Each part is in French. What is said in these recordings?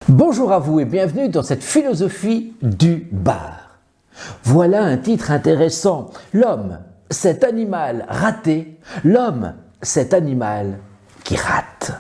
Bonjour à vous et bienvenue dans cette philosophie du bar. Voilà un titre intéressant. L'homme, cet animal raté. L'homme, cet animal qui rate.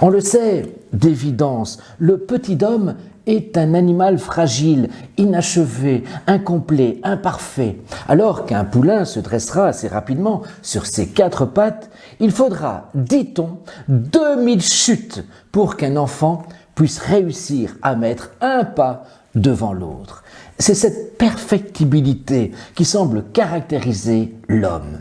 On le sait d'évidence, le petit homme est un animal fragile, inachevé, incomplet, imparfait. Alors qu'un poulain se dressera assez rapidement sur ses quatre pattes, il faudra, dit-on, 2000 chutes pour qu'un enfant puisse réussir à mettre un pas devant l'autre. C'est cette perfectibilité qui semble caractériser l'homme.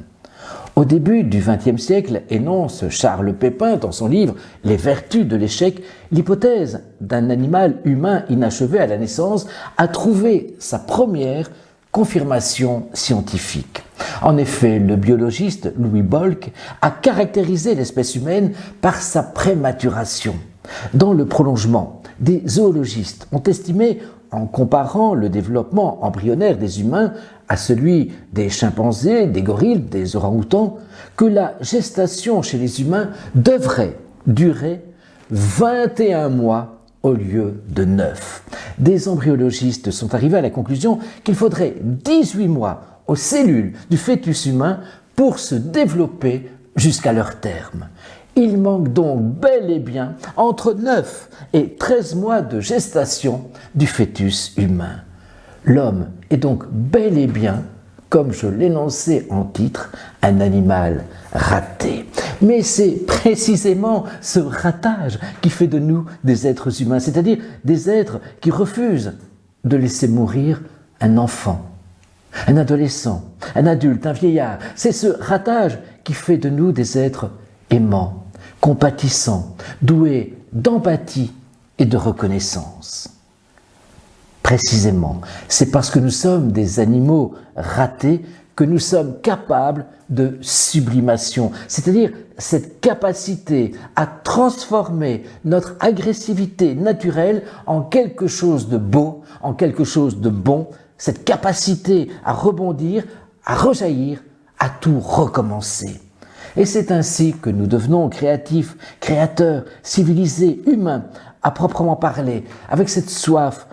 Au début du XXe siècle, énonce Charles Pépin dans son livre « Les vertus de l'échec », l'hypothèse d'un animal humain inachevé à la naissance a trouvé sa première confirmation scientifique. En effet, le biologiste Louis Bolk a caractérisé l'espèce humaine par sa prématuration. Dans le prolongement, des zoologistes ont estimé, en comparant le développement embryonnaire des humains à celui des chimpanzés, des gorilles, des orang-outans, que la gestation chez les humains devrait durer 21 mois au lieu de 9. Des embryologistes sont arrivés à la conclusion qu'il faudrait 18 mois aux cellules du fœtus humain pour se développer jusqu'à leur terme. Il manque donc bel et bien entre 9 et 13 mois de gestation du fœtus humain. L'homme est donc bel et bien, comme je l'énonçais en titre, un animal raté. Mais c'est précisément ce ratage qui fait de nous des êtres humains, c'est-à-dire des êtres qui refusent de laisser mourir un enfant, un adolescent, un adulte, un vieillard. C'est ce ratage qui fait de nous des êtres aimants, compatissants, doués d'empathie et de reconnaissance. Précisément, c'est parce que nous sommes des animaux ratés que nous sommes capables de sublimation, c'est-à-dire cette capacité à transformer notre agressivité naturelle en quelque chose de beau, en quelque chose de bon, cette capacité à rebondir, à rejaillir, à tout recommencer. Et c'est ainsi que nous devenons créatifs, créateurs, civilisés, humains, à proprement parler, avec cette soif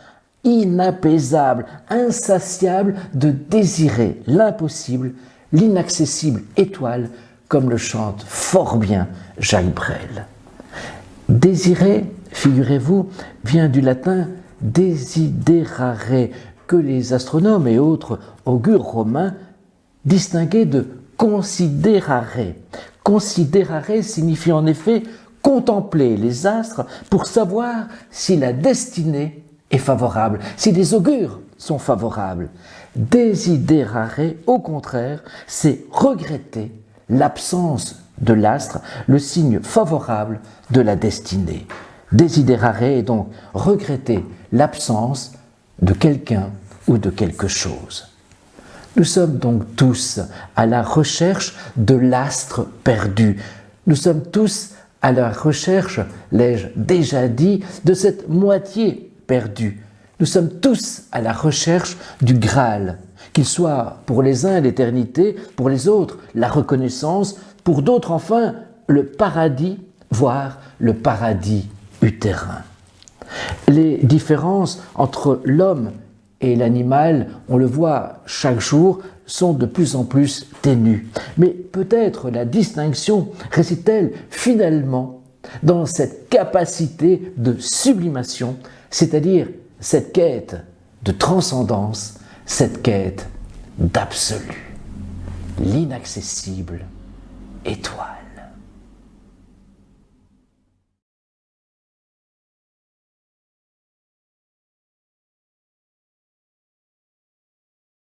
inapaisable, insatiable de désirer l'impossible, l'inaccessible étoile, comme le chante fort bien Jacques Brel. Désirer, figurez-vous, vient du latin desiderare, que les astronomes et autres augures romains distinguaient de considerare. Considerare signifie en effet contempler les astres pour savoir si la destinée est favorable, si les augures sont favorables. Desiderare, au contraire, c'est regretter l'absence de l'astre, le signe favorable de la destinée. Desiderare est donc regretter l'absence de quelqu'un ou de quelque chose. Nous sommes donc tous à la recherche de l'astre perdu. Nous sommes tous à la recherche, l'ai-je déjà dit, de cette moitié perdue. Nous sommes tous à la recherche du Graal, qu'il soit pour les uns l'éternité, pour les autres la reconnaissance, pour d'autres enfin le paradis, voire le paradis utérin. Les différences entre l'homme et l'animal, on le voit chaque jour, sont de plus en plus ténues. Mais peut-être la distinction réside-t-elle finalement dans cette capacité de sublimation, c'est-à-dire cette quête de transcendance, cette quête d'absolu, l'inaccessible étoile.